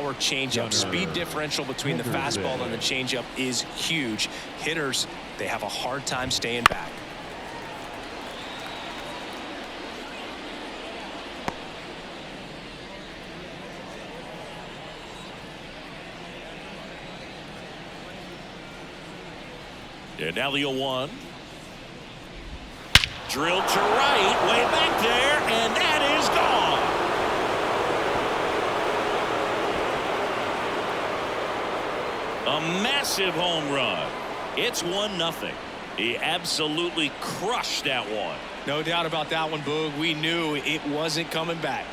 power changeup. Speed differential between the fastball and the changeup is huge. Hitters, they have a hard time staying back. And now the 0-1. Drilled to right, way back there, and that is gone. A massive home run. It's 1-0. He absolutely crushed that one. No doubt about that one, Boog. We knew it wasn't coming back.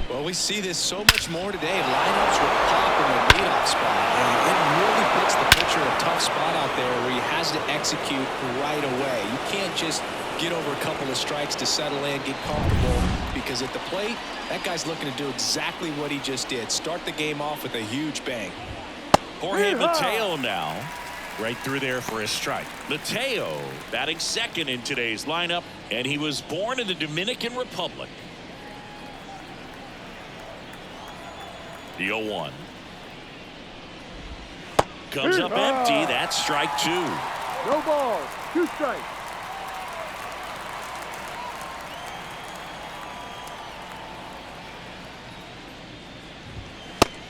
Well, we see this so much more today. Lineups with pop in the leadoff spot, and it really puts the pitcher in a tough spot out there where he has to execute right away. You can't just get over a couple of strikes to settle in, get comfortable, because at the plate, that guy's looking to do exactly what he just did. Start the game off with a huge bang. Jorge Mateo now. Right through there for a strike. Mateo batting second in today's lineup, and he was born in the Dominican Republic. The 0-1. Comes up empty. That's strike two. No balls. 2 strikes.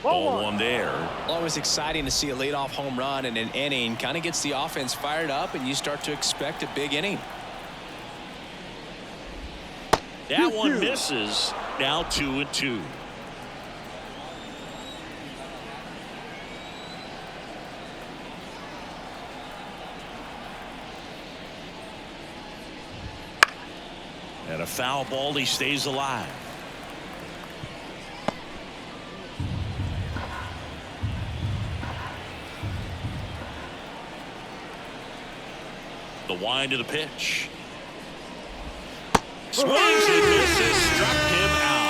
Ball one there. Always exciting to see a leadoff home run in an inning. Kind of gets the offense fired up, and you start to expect a big inning. That one misses. Now 2-2. And a foul ball. He stays alive. The wind of the pitch. Swings and misses. Struck him out.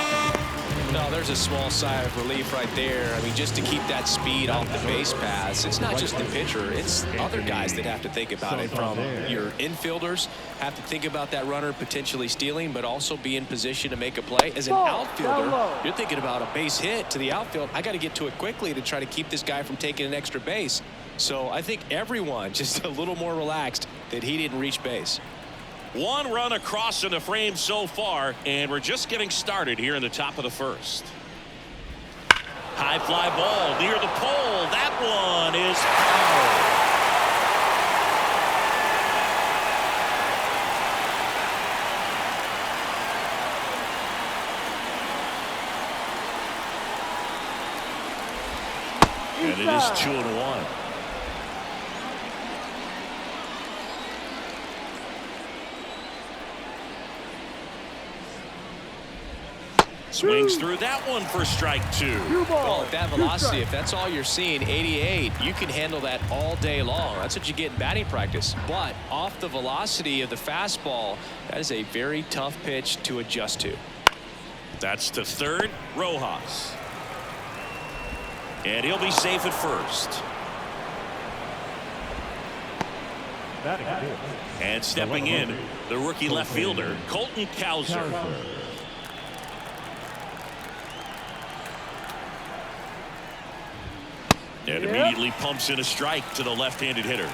No, there's a small sigh of relief right there. I mean, just to keep that speed off the base paths. It's not just the pitcher. It's other guys that have to think about it. From your infielders have to think about that runner potentially stealing, but also be in position to make a play. As an outfielder, you're thinking about a base hit to the outfield. I got to get to it quickly to try to keep this guy from taking an extra base. So I think everyone just a little more relaxed that he didn't reach base. One run across in the frame so far, and we're just getting started here in the top of the first. High fly ball near the pole. That one is foul. And it is 2-1. Swings through that one for strike two. Well, at that velocity, if that's all you're seeing, 88, you can handle that all day long. That's what you get in batting practice. But off the velocity of the fastball, that is a very tough pitch to adjust to. That's to third, Rojas. And he'll be safe at first. And stepping in, the rookie left fielder, Colton Cowser. And immediately pumps in a strike to the left-handed hitter.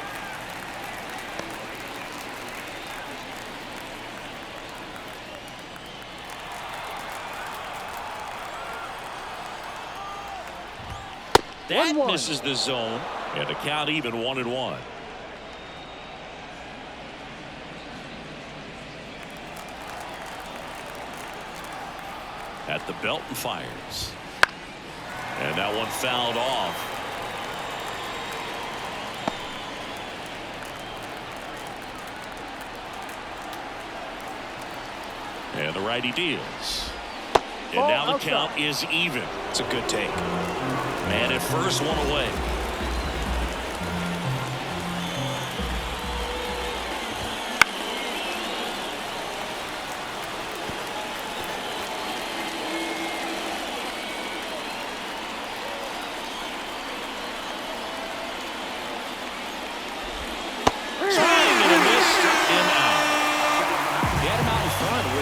That misses the zone, and the count even 1-1. At the belt and fires. And that one fouled off. And the righty deals. And now the count is even. It's a good take. Man at first, one away.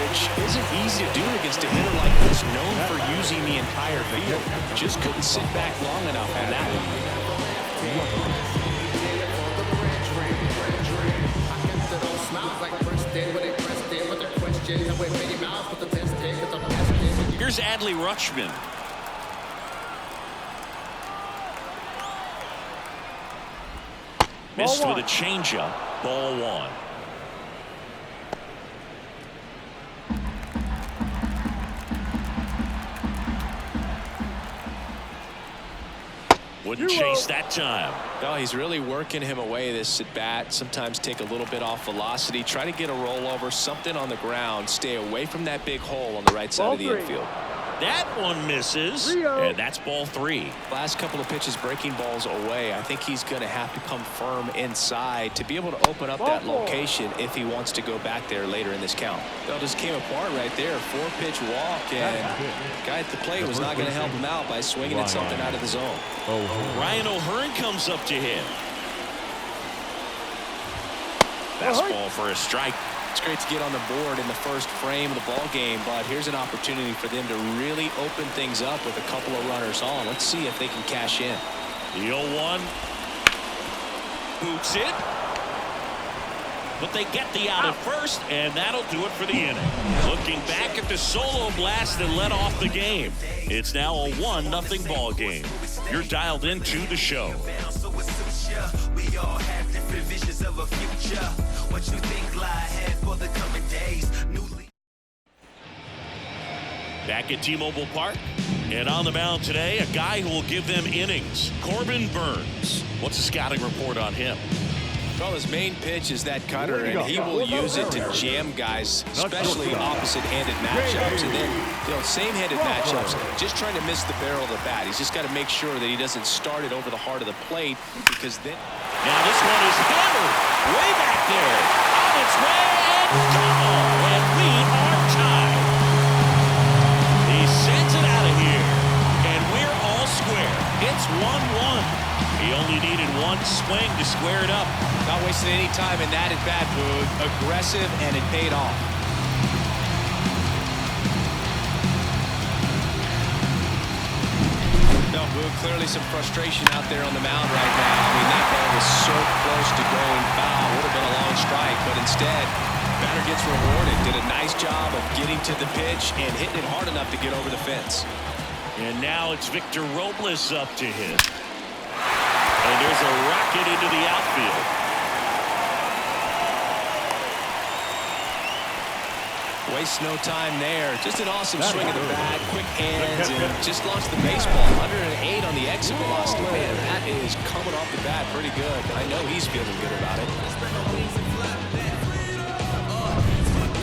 which isn't easy to do against a hitter like this, known for using the entire field. Just couldn't sit back long enough on that one. Here's Adley Rutschman. Missed with a changeup. Ball one. Wouldn't chase that time. No, he's really working him away this at bat. Sometimes take a little bit off velocity. Try to get a rollover, something on the ground. Stay away from that big hole on the right side of the infield. That one misses, and that's ball three. Last couple of pitches breaking balls away. I think he's going to have to come firm inside to be able to open up that location if he wants to go back there later in this count. It just came apart right there. 4-pitch walk, and guy at the plate was not going to help him out by swinging at something out of the zone. Ryan O'Hearn comes up to hit. Fastball for a strike. It's great to get on the board in the first frame of the ball game, but here's an opportunity for them to really open things up with a couple of runners on. Let's see if they can cash in. The 0-1. Boots it. But they get the out at first, and that'll do it for the inning. Looking back at the solo blast that led off the game. It's now a 1-0 ball game. You're dialed into the show. We all have different visions of a future. What you think lie ahead for the coming days? Back at T-Mobile Park, and on the mound today, a guy who will give them innings, Corbin Burns. What's the scouting report on him? Well, his main pitch is that cutter, and he will use it to jam guys, especially opposite-handed matchups. And then, same-handed matchups, just trying to miss the barrel of the bat. He's just got to make sure that he doesn't start it over the heart of the plate, because then... Now this one is hammered way back there. On its way, and gone. And we are tied. He sends it out of here, and we're all square. It's 1-1. He only needed one swing to square it up. Not wasting any time in that at-bat, Boog. Aggressive, and it paid off. No, Boog, clearly some frustration out there on the mound right now. I mean, that ball was so close to going foul. Would have been a long strike, but instead, batter gets rewarded. Did a nice job of getting to the pitch and hitting it hard enough to get over the fence. And now it's Victor Robles up to hit. And there's a rocket into the outfield. Wastes no time there. Just an awesome swing of the bat, quick hands, and just launched the baseball. 108 on the exit velocity. Man, that is coming off the bat pretty good. I know he's feeling good about it.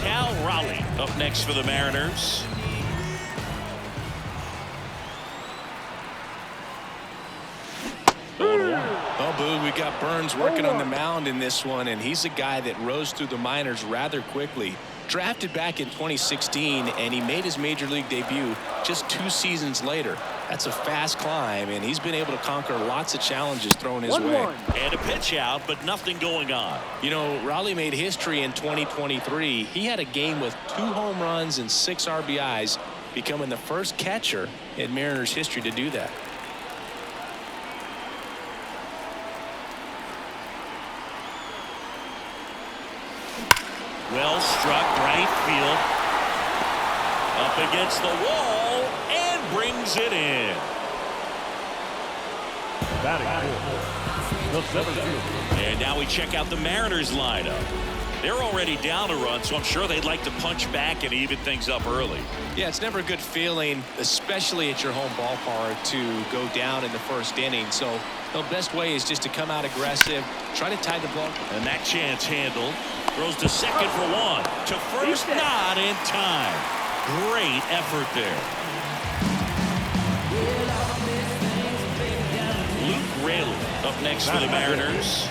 Cal Raleigh up next for the Mariners. Oh, Boo, we got Burns working on the mound in this one, and he's a guy that rose through the minors rather quickly. Drafted back in 2016, and he made his major league debut just 2 seasons later. That's a fast climb, and he's been able to conquer lots of challenges thrown his way. And a pitch out, but nothing going on. You know, Raleigh made history in 2023. He had a game with 2 home runs and 6 RBIs, becoming the first catcher in Mariners history to do that. Well struck right field. Up against the wall and brings it in. And now we check out the Mariners lineup. They're already down a run, so I'm sure they'd like to punch back and even things up early. Yeah, it's never a good feeling, especially at your home ballpark, to go down in the first inning. So the best way is just to come out aggressive, try to tie the ball. And that chance handled. Throws to second for 1. To first, not in time. Great effort there. Luke Rayleigh up next for the Mariners.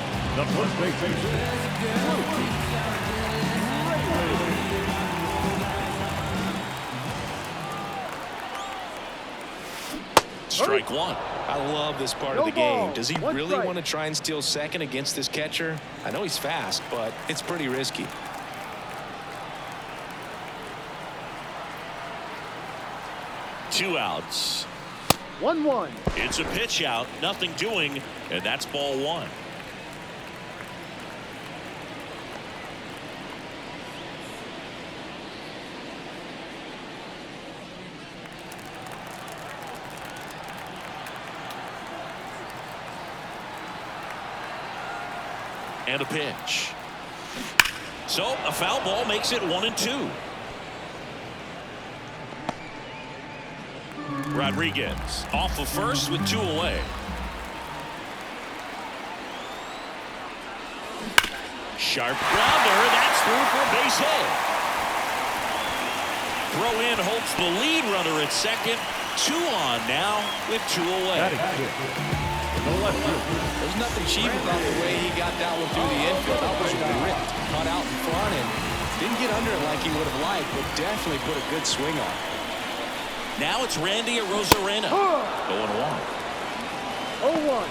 Strike 1. I love this part of the game. Does he really want to try and steal second against this catcher? I know he's fast, but it's pretty risky. 2 outs. 1-1. It's a pitch out, nothing doing, and that's ball 1. And a pitch. So a foul ball makes it 1-2. Rodriguez off of first with 2 away. Sharp grounder. That's through for a base hit. Throw in holds the lead runner at second. 2 on now with 2 away. There's nothing cheap about the way he got that one through the infield. That was ripped, caught out in front, and didn't get under it like he would have liked, but definitely put a good swing on. Now it's Randy Arozarena going 0-1.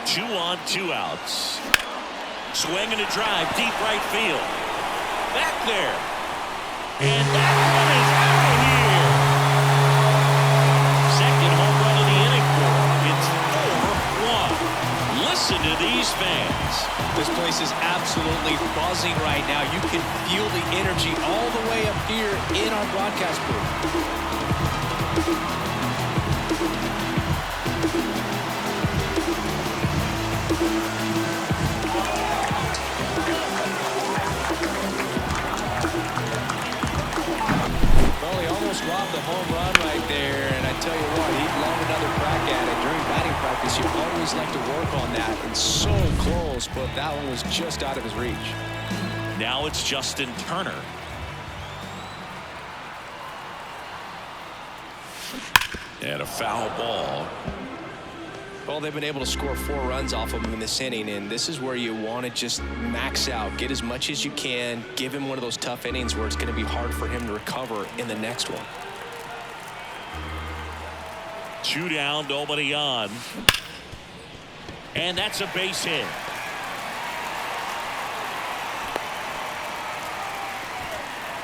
2 on, 2 outs. Swing and a drive, deep right field. Back there. And that one is out of here. Second home run of the inning for him. It's 4-1. Listen to these fans. This place is absolutely buzzing right now. You can feel the energy all the way up here in our broadcast booth. Well, he almost robbed the home run right there, and I tell you what, he'd love another crack at it. During batting practice, you always like to work on that, and so close, but that one was just out of his reach. Now it's Justin Turner. And a foul ball. Well, they've been able to score 4 runs off of him in this inning, and this is where you want to just max out, get as much as you can, give him one of those tough innings where it's going to be hard for him to recover in the next one. 2 down, nobody on. And that's a base hit.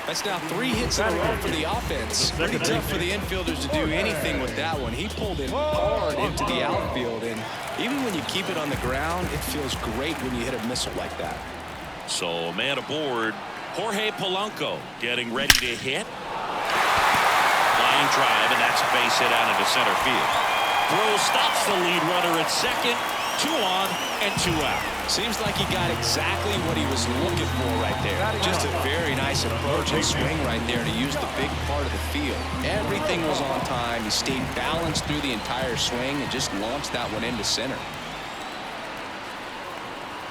That's now 3 hits in a row for the offense. Pretty tough for the infielders to do anything with that one. He pulled it hard into the outfield, and even when you keep it on the ground, it feels great when you hit a missile like that. So, man aboard, Jorge Polanco getting ready to hit. Line drive, and that's a base hit out into center field. Throw stops the lead runner at second. 2 on and 2 out. Seems like he got exactly what he was looking for right there. Just a very nice approach and swing right there to use the big part of the field. Everything was on time. He stayed balanced through the entire swing and just launched that one into center.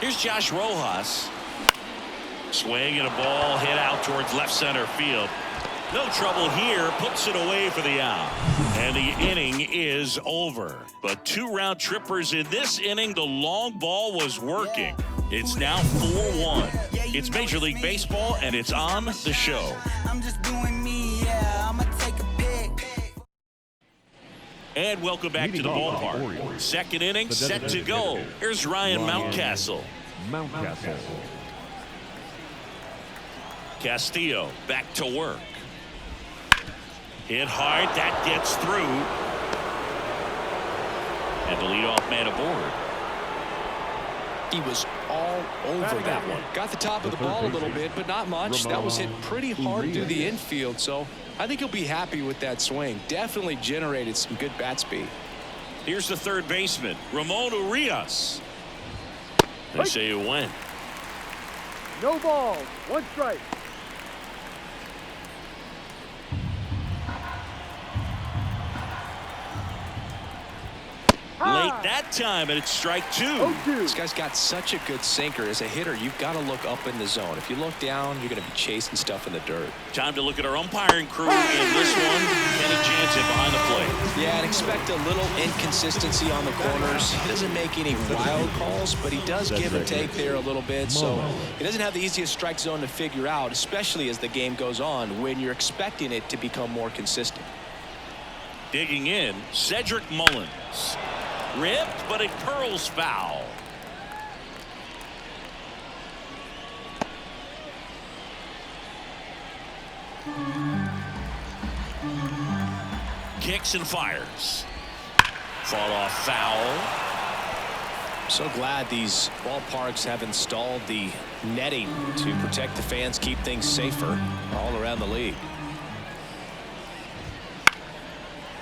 Here's Josh Rojas. Swing and a ball hit out towards left center field. No trouble here, puts it away for the out. And the inning is over. But 2 round trippers in this inning. The long ball was working. It's now 4-1. It's Major League Baseball, and it's on the show. I'm just doing me, yeah, I'ma take a pic. And welcome back to the ballpark. Second inning set to go. Here's Ryan Mountcastle. Castillo back to work. Hit hard, that gets through. And the leadoff man aboard. He was all over that one. Got the top of the ball a little bit, but not much. That was hit pretty hard through the infield, so I think he'll be happy with that swing. Definitely generated some good bat speed. Here's the third baseman, Ramon Urias. They say it went. No balls. 1 strike. Late that time, and it's strike 2. 0-2. This guy's got such a good sinker. As a hitter, you've got to look up in the zone. If you look down, you're going to be chasing stuff in the dirt. Time to look at our umpiring crew in this one. Kenny Jansen behind the plate. Yeah, and expect a little inconsistency on the corners. He doesn't make any wild calls, but he does give and take there a little bit. So he doesn't have the easiest strike zone to figure out, especially as the game goes on, when you're expecting it to become more consistent. Digging in, Cedric Mullins. Ripped, but it curls foul. Kicks and fires. Fought off foul. So glad these ballparks have installed the netting to protect the fans, keep things safer all around the league.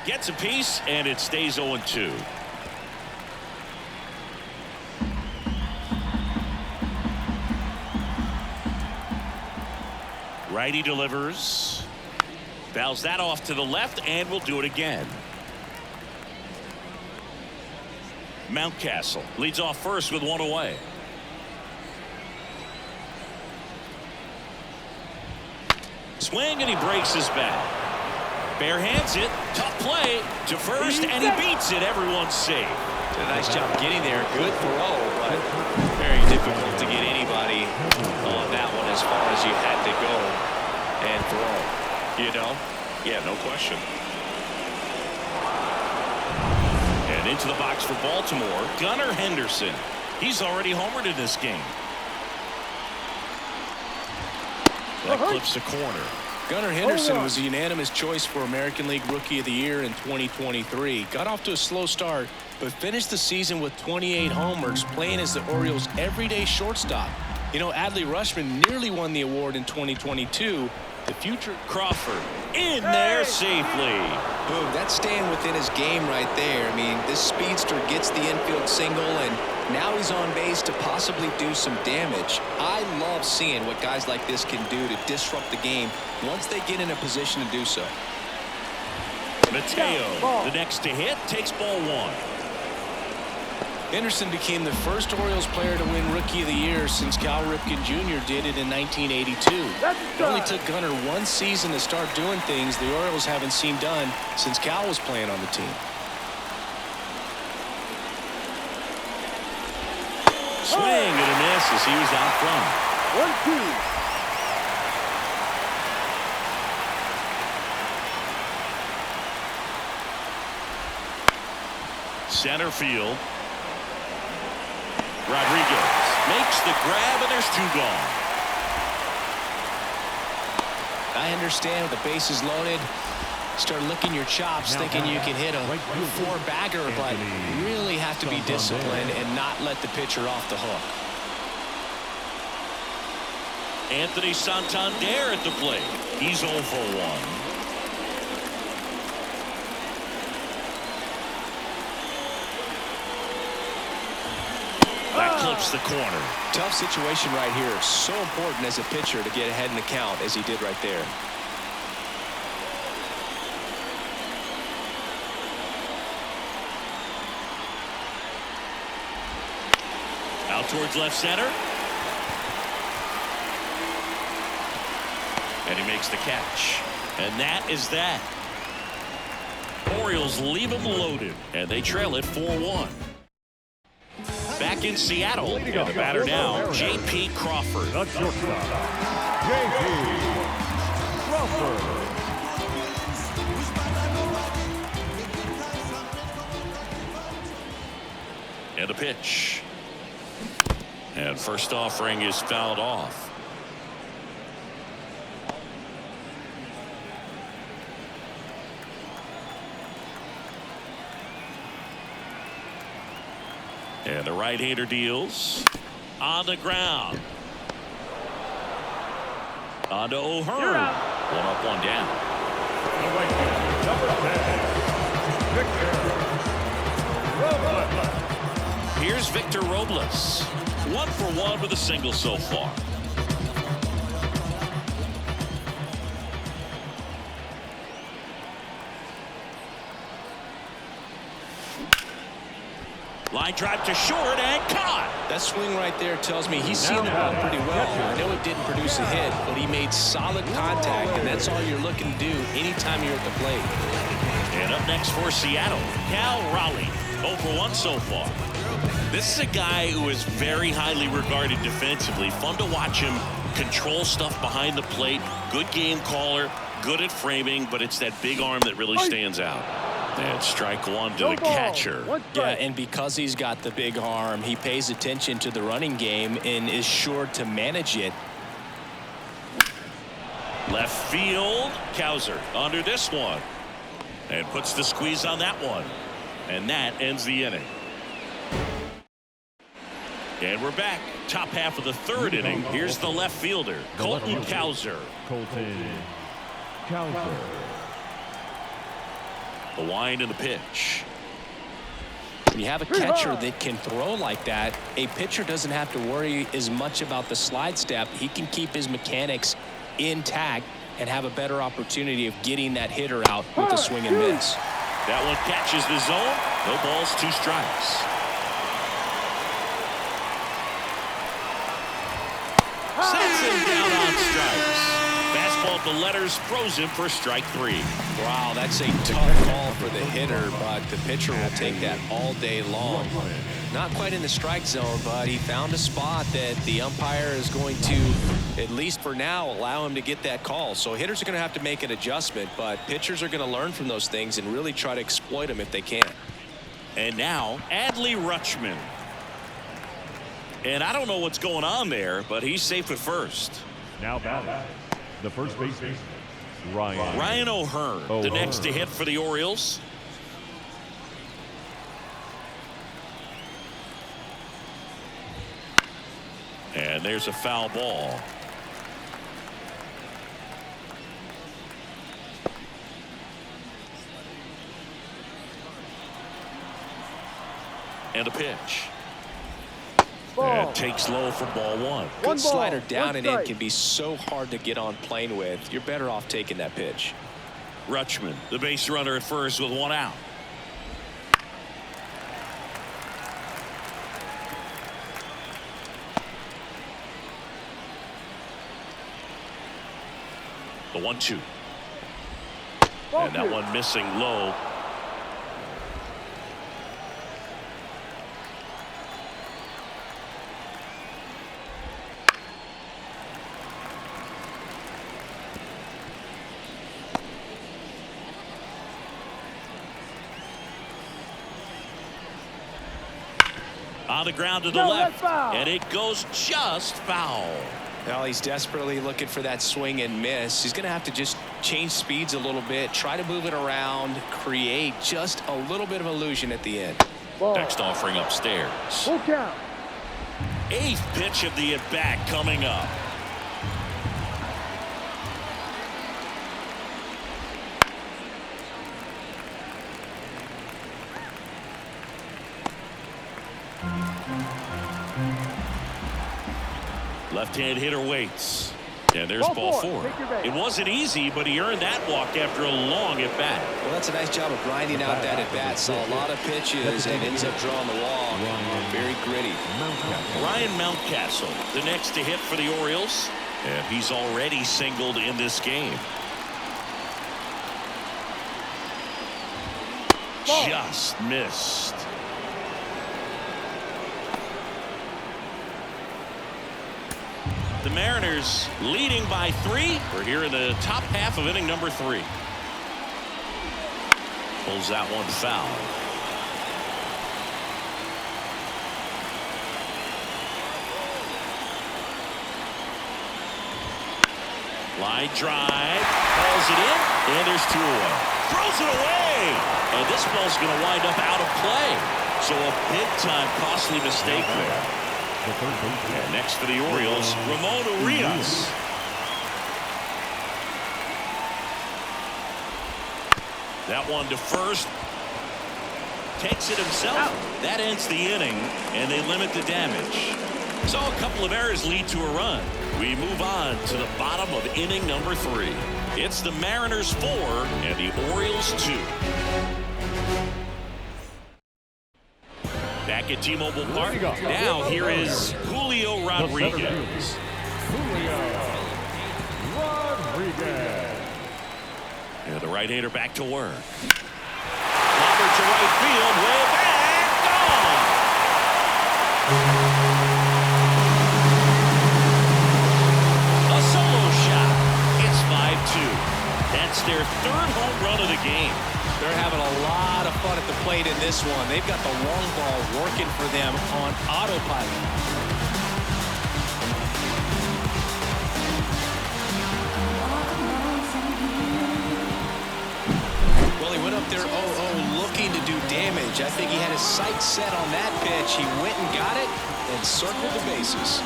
Gets a piece, and it stays 0-2. Righty delivers. Fouls that off to the left, and will do it again. Mountcastle leads off first with one away. Swing, and he breaks his bat. Bare hands it. Tough play to first, and he beats it. Everyone's safe. Did a nice job getting there. Good throw, but very difficult to get anybody on that one as far as you had to go and throw. You know? Yeah, no question. And into the box for Baltimore, Gunnar Henderson. He's already homered in this game. That clips the corner. Gunnar Henderson was a unanimous choice for American League Rookie of the Year in 2023. Got off to a slow start, but finished the season with 28 homers, playing as the Orioles' everyday shortstop. You know, Adley Rutschman nearly won the award in 2022. The future Crawford in there safely. Boom, that's staying within his game right there. I mean, this speedster gets the infield single, and now he's on base to possibly do some damage. I love seeing what guys like this can do to disrupt the game once they get in a position to do so. Mateo, the next to hit, takes ball one. Henderson became the first Orioles player to win Rookie of the Year since Cal Ripken Jr. did it in 1982. It only took Gunnar one season to start doing things the Orioles haven't seen done since Cal was playing on the team. Swing and a miss as he was out front. 1-2. Center field. Rodriguez makes the grab, and there's two gone. I understand the bases loaded. Start licking your chops, thinking you can hit a four-bagger, but you really have to be disciplined and not let the pitcher off the hook. Anthony Santander at the plate. He's 0 for 1. That clips the corner. Tough situation right here. So important as a pitcher to get ahead in the count as he did right there. Out towards left center. And he makes the catch. And that is that. Orioles leave him loaded, and they trail it 4-1. Back in Seattle, and the batter now, J.P. Crawford. J.P. Crawford. And a pitch. And first offering is fouled off. And the right-hander deals on the ground. On to O'Hearn. One up, one down. Number 10, Victor Robles. Here's Victor Robles. 1 for 1 with a single so far. Line drive to short and caught. That swing right there tells me he's seen the ball pretty well. I know it didn't produce a hit, but he made solid contact, and that's all you're looking to do anytime you're at the plate. And up next for Seattle, Cal Raleigh. 0 for 1 so far. This is a guy who is very highly regarded defensively. Fun to watch him control stuff behind the plate. Good game caller, good at framing, but it's that big arm that really stands out. And strike one to the catcher. Yeah, and because he's got the big arm, he pays attention to the running game and is sure to manage it. Left field, Cowser under this one. And puts the squeeze on that one. And that ends the inning. And we're back. Top half of the third inning. Here's the left fielder, Colton Cowser. The wind and the pitch. When you have a catcher that can throw like that, a pitcher doesn't have to worry as much about the slide step. He can keep his mechanics intact and have a better opportunity of getting that hitter out with a swing and miss. That one catches the zone. No balls, 2 strikes. Sets him down on strikes. Fastball at the letters, throws him for strike 3. Wow, that's a tough call for the hitter, but the pitcher will take that all day long. Not quite in the strike zone, but he found a spot that the umpire is going to, at least for now, allow him to get that call. So hitters are going to have to make an adjustment, but pitchers are going to learn from those things and really try to exploit them if they can. And now, Adley Rutschman. And I don't know what's going on there, but he's safe at first. Now batting, the first baseman, Ryan O'Hearn, the next to hit for the Orioles. And there's a foul ball. And a pitch. And takes low for ball 1. Good slider down and in can be so hard to get on plane with. You're better off taking that pitch. Rutschman, the base runner at first with 1 out. The 1-2. And that one missing low. On the ground to the left, and it goes just foul. Well, he's desperately looking for that swing and miss. He's going to have to just change speeds a little bit, try to move it around, create just a little bit of illusion at the end. Next offering upstairs. 8th pitch of the at-bat coming up. Left-hand hitter waits. And there's ball 4. It wasn't easy, but he earned that walk after a long at-bat. Well, that's a nice job of grinding out that at-bat. Saw a lot of pitches and ends up drawing the walk. Very gritty. Ryan Mountcastle, the next to hit for the Orioles. And he's already singled in this game. Just missed. The Mariners leading by 3. We're here in the top half of inning number 3. Pulls that one foul. Line drive, calls it in, and there's 2 away. Throws it away, and this ball's going to wind up out of play. So a big-time costly mistake there. And next for the Orioles, Ramon Urias. That one to first. Takes it himself. That ends the inning, and they limit the damage. So a couple of errors lead to a run. We move on to the bottom of inning number 3. It's the Mariners 4 and the Orioles 2. Back at T-Mobile Park. Now here is Julio Rodriguez. And the right-hander back to work. Lobber to right field, way back, gone. A solo shot. It's 5-2. That's their 3rd home run of the game. They're having a lot of fun at the plate in this one. They've got the long ball working for them on autopilot. Well, he went up there 0-0 looking to do damage. I think he had his sights set on that pitch. He went and got it and circled the bases.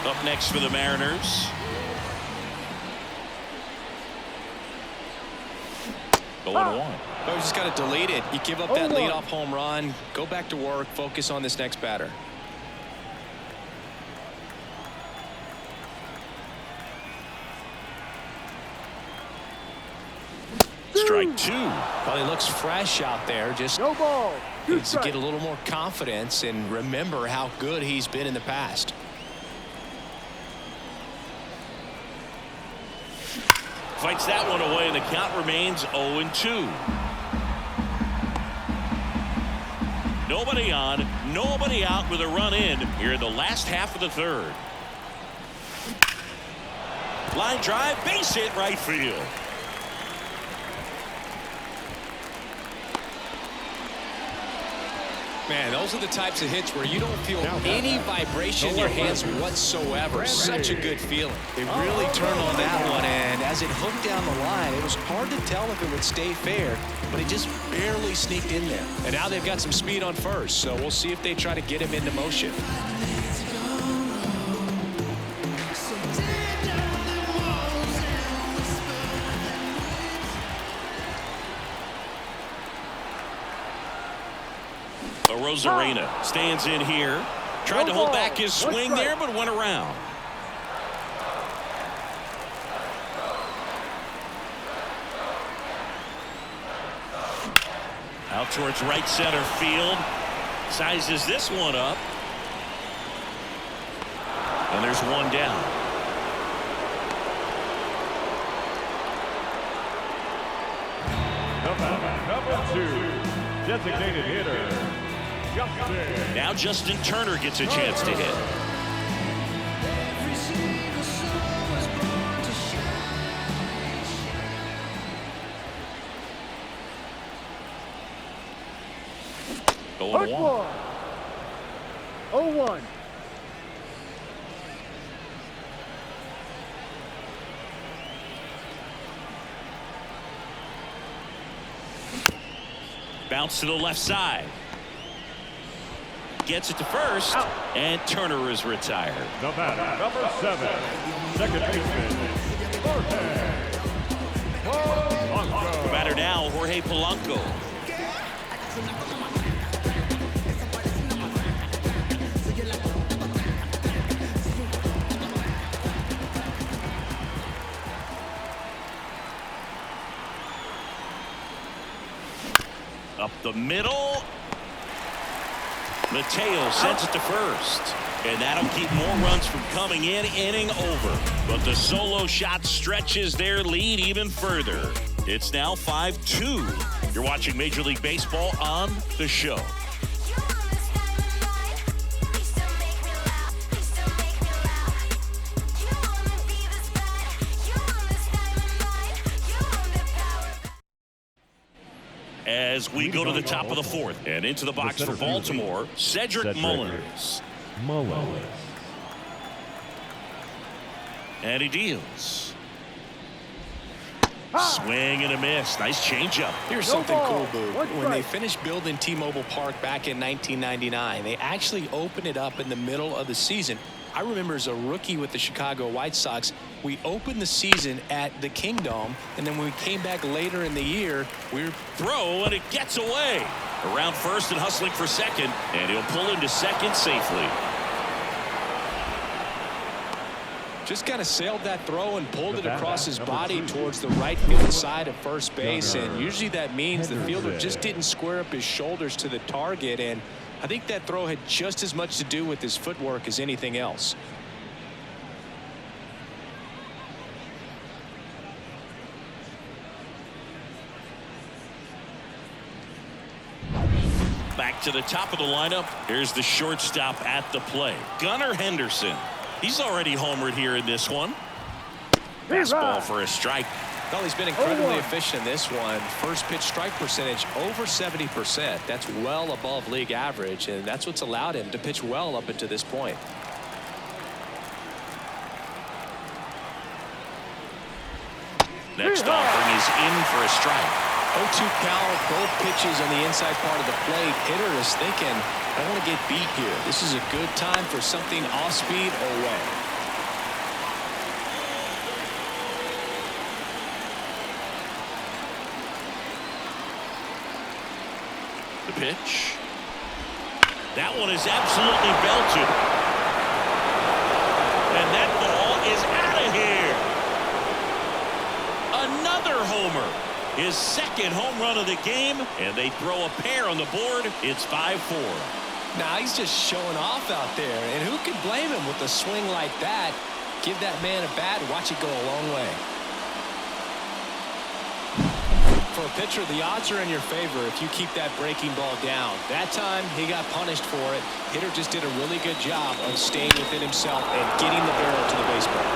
Up next for the Mariners. 0-1. Oh, you just got to delete it. You give up that leadoff home run, go back to work, focus on this next batter. Strike 2. Well, he looks fresh out there. Just needs to get a little more confidence and remember how good he's been in the past. Fights that one away, and the count remains 0-2. Nobody on, nobody out with a run in here in the last half of the 3rd. Line drive, base hit, right field. Man, those are the types of hits where you don't feel any vibration in your hands whatsoever. Such a good feeling. They really turned on that one, and as it hooked down the line, it was hard to tell if it would stay fair, but it just barely sneaked in there. And now they've got some speed on first, so we'll see if they try to get him into motion. Rosarena stands in here. Tried to hold back his swing there, but went around. Out towards right center field. Sizes this one up. And there's one down. Number 2, designated hitter. Now Justin Turner gets a chance to hit. Going 0-1. Bounce to the left side. Gets it to first, and Turner is retired. The batter, number 7, second baseman, Polanco. Batter now, Jorge Polanco. Up the middle. Mateo sends it to first, and that'll keep more runs from coming in. Inning over, but the solo shot stretches their lead even further. It's now 5-2. You're watching Major League Baseball on The Show. As we go to the top of the 4th and into the box for Baltimore, Cedric Mullins. And he deals. Swing and a miss. Nice changeup. Here's something cool, Boo. When they finished building T-Mobile Park back in 1999, they actually opened it up in the middle of the season. I remember as a rookie with the Chicago White Sox, we opened the season at the Kingdome, and then when we came back later in the year, we were throw, and it gets away. Around first and hustling for second, and he'll pull into second safely. just kind of sailed that throw and pulled it across his body towards the right field side of first base, and usually that means the fielder just didn't square up his shoulders to the target, and I think that throw had just as much to do with his footwork as anything else. Back to the top of the lineup. Here's the shortstop at the plate, Gunnar Henderson. He's already homered here in this one. Fastball for a strike. Well, he's been incredibly efficient in this one. First pitch strike percentage over 70%. That's well above league average, and that's what's allowed him to pitch well up until this point. Next offering is in for a strike. 0-2 count, both pitches on the inside part of the plate. Hitter is thinking, I want to get beat here. This is a good time for something off speed or away. The pitch. That one is absolutely belted. And that ball is out of here. Another homer. His second home run of the game, and they throw a pair on the board. It's 5-4. Now he's just showing off out there, and who can blame him with a swing like that? Give that man a bat, watch it go a long way. For a pitcher, the odds are in your favor if you keep that breaking ball down. That time, he got punished for it. Hitter just did a really good job of staying within himself and getting the barrel to the baseball.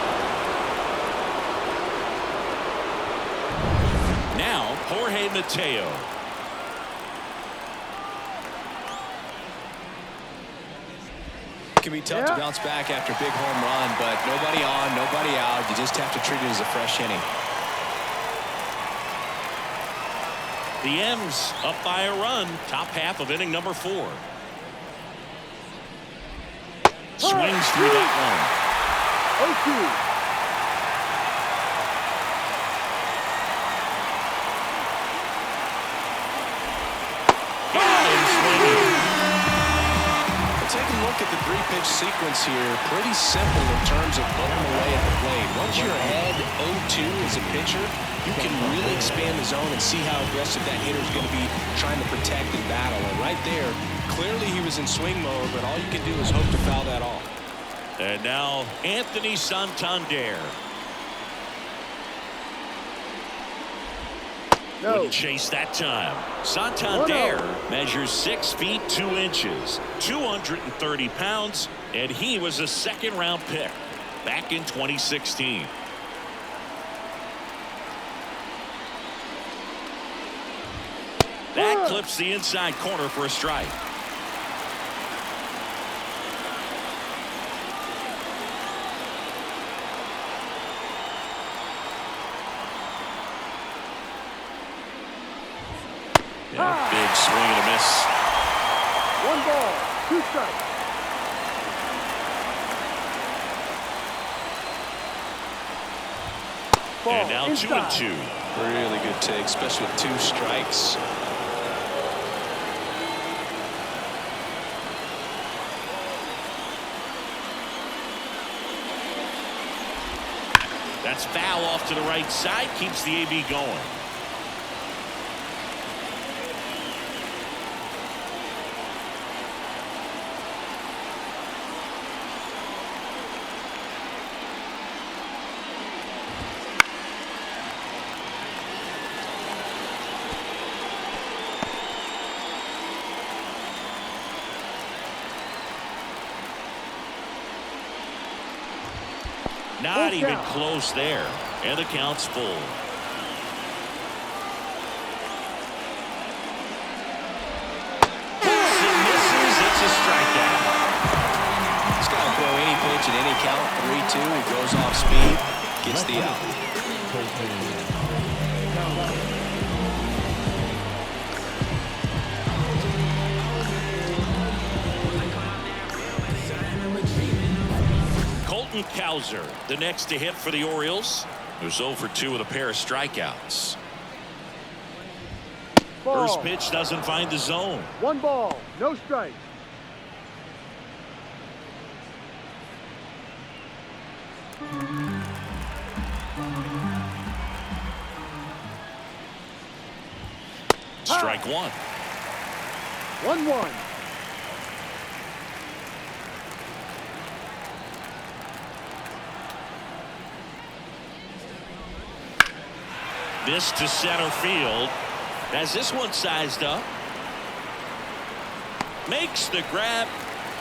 Now, Jorge Mateo. It can be tough to bounce back after a big home run, but nobody on, nobody out. You just have to treat it as a fresh inning. The M's up by a run. Top half of inning number 4. Swings through that one. 0-2. Take a look at the 3-pitch sequence here. Pretty simple in terms of putting them away at the plate. Once you're ahead 0-2 as a pitcher, you can really expand the zone and see how aggressive that hitter is going to be trying to protect and battle. And right there, clearly he was in swing mode, but all you can do is hope to foul that off. And now Anthony Santander. Wouldn't chase that time. Santander measures 6 feet 2 inches, 230 pounds, and he was a second-round pick back in 2016. That clips the inside corner for a strike. Yeah, big swing and a miss. 1 ball, 2 strikes. And now 2-2. Really good take, especially with 2 strikes. That's foul off to the right side, keeps the AB going. Not even close there, and the count's full. Misses. It's a strikeout. He's got to throw any pitch at any count. 3-2. He goes off speed, gets the out. Cowser, the next to hit for the Orioles, who's 0 for 2 with a pair of strikeouts. First pitch doesn't find the zone. 1 ball, no strikes. Strike 1. 1-1. This to center field. Has this one sized up. makes the grab,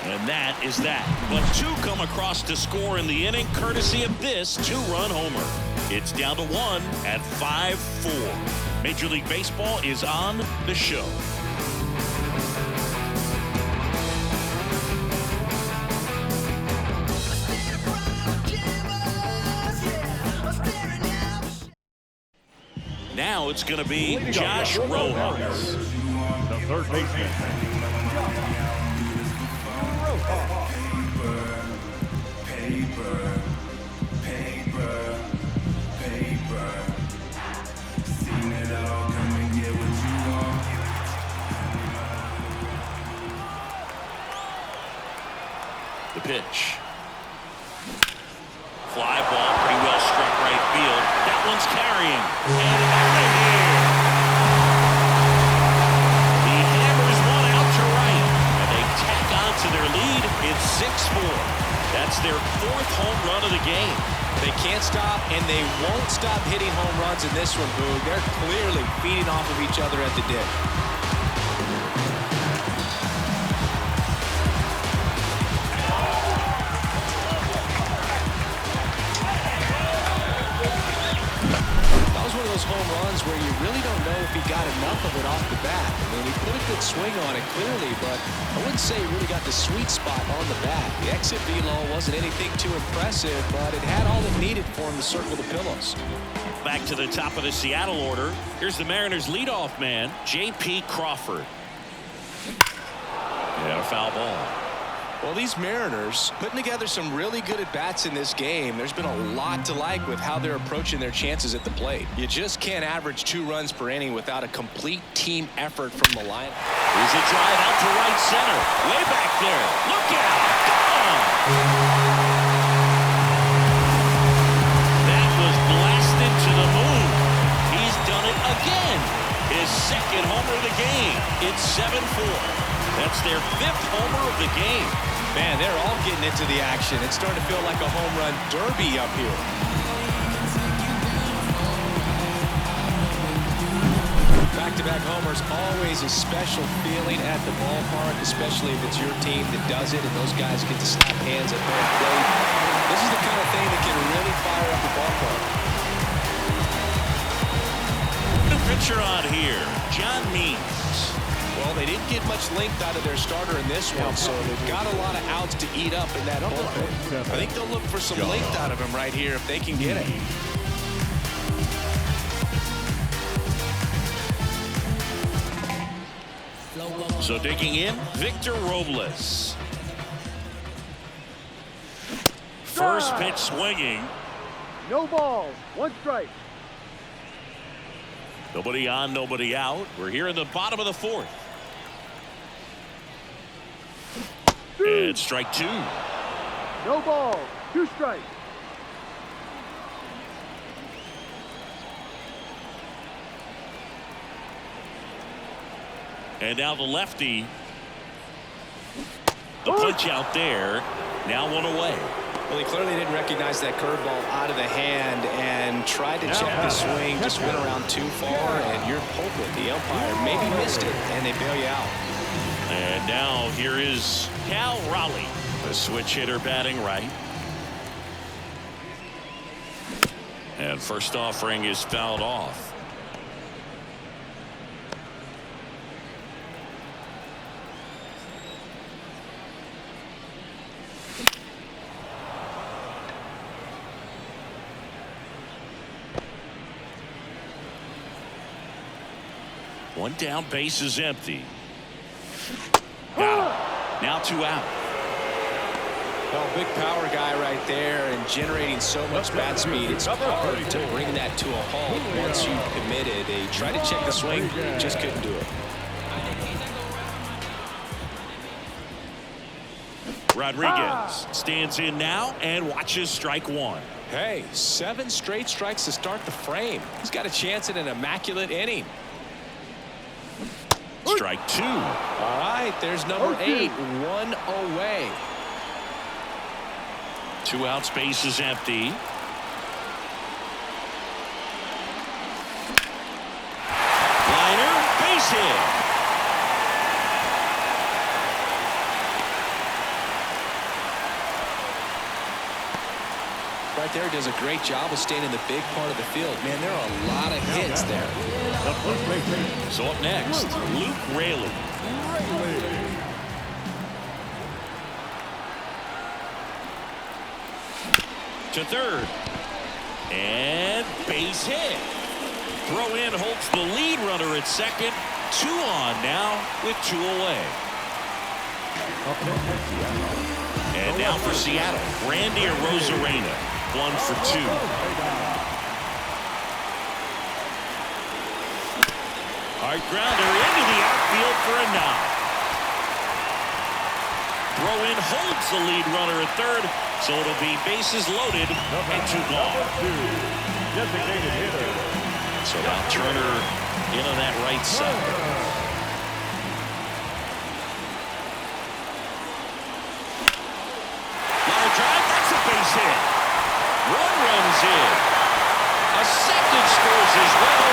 and that is that. But two come across to score in the inning, courtesy of this two-run homer. It's down to one at 5-4. Major League Baseball is on the show. Now it's going to be Josh Rojas. The third baseman. The pitch. Fly ball, pretty well struck right field. That one's carrying. And out of here. He hammers one out to right. And they tack on to their lead. It's 6-4. That's their fourth home run of the game. They can't stop, and they won't stop hitting home runs in this one, Boog. They're clearly feeding off of each other at the dip. Home runs where you really don't know if he got enough of it off the bat. I mean, he put a good swing on it clearly, but I wouldn't say he really got the sweet spot on the bat. The exit velo wasn't anything too impressive, but it had all it needed for him to circle the pillows. Back to the top of the Seattle order. Here's the Mariners leadoff man, J.P. Crawford. And a foul ball. Well, these Mariners putting together some really good at-bats in this game. There's been a lot to like with how they're approaching their chances at the plate. You just can't average 2 runs per inning without a complete team effort from the line. Here's a drive out to right center. Way back there. Look out. Gone. That was blasted to the moon. He's done it again. His second homer of the game. It's 7-4. That's their 5th homer of the game. Man, they're all getting into the action. It's starting to feel like a home run derby up here. Back-to-back homers, always a special feeling at the ballpark, especially if it's your team that does it and those guys get to slap hands at home plate. This is the kind of thing that can really fire up the ballpark. The pitcher on here, John Means. Well, they didn't get much length out of their starter in this one, so they've got a lot of outs to eat up in that bullpen. I think they'll look for some length out of him right here if they can get it. So digging in, Victor Robles. First pitch swinging. No balls. 1 strike. Nobody on, nobody out. We're here in the bottom of the 4th. And strike 2. No balls. 2 strikes. And now the lefty. The punch out there. Now 1 away. Well, he clearly didn't recognize that curveball out of the hand and tried to check the swing, just went around too far, and you're hoping the umpire maybe missed it, and they bail you out. And now here is Cal Raleigh, the switch hitter batting right. And first offering is fouled off. One down, base is empty. Got him. Now 2 out. Well, big power guy right there and generating so much bat speed. It's hard to bring that to a halt once you've committed. They tried to check the swing, just couldn't do it. Rodriguez stands in now and watches strike 1. Hey, 7 straight strikes to start the frame. He's got a chance at an immaculate inning. Strike 2. All right, there's number 8, 1 away. 2 outs, base is empty. Liner, base hit. right there does a great job of staying in the big part of the field. Man, there are a lot of hits there. So up next, Luke Raley. To third. And base hit. Throw in holds the lead runner at second. 2 on now with 2 away. And now for Seattle, Randy Arozarena, 1 for 2. Hard grounder into the outfield for a knock. Throw in holds the lead runner at third, so it'll be bases loaded and 2 gone. Designated hitter. So now Turner in on that right side. Hit. 1 runs in. A second scores as well.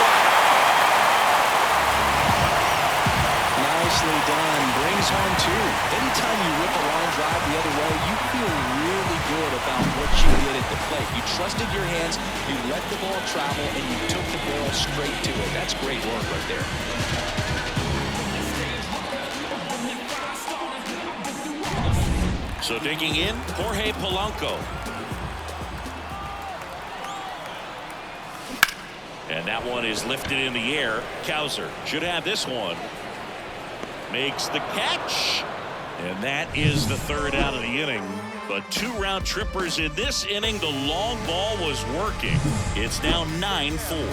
Nicely done. Brings home 2. Anytime you rip a line drive the other way, you feel really good about what you did at the plate. You trusted your hands, you let the ball travel, and you took the ball straight to it. That's great work right there. So digging in, Jorge Polanco. And that one is lifted in the air. Cowser should have this one. Makes the catch. And that is the 3rd out of the inning. But 2 round trippers in this inning. The long ball was working. It's now 9-4.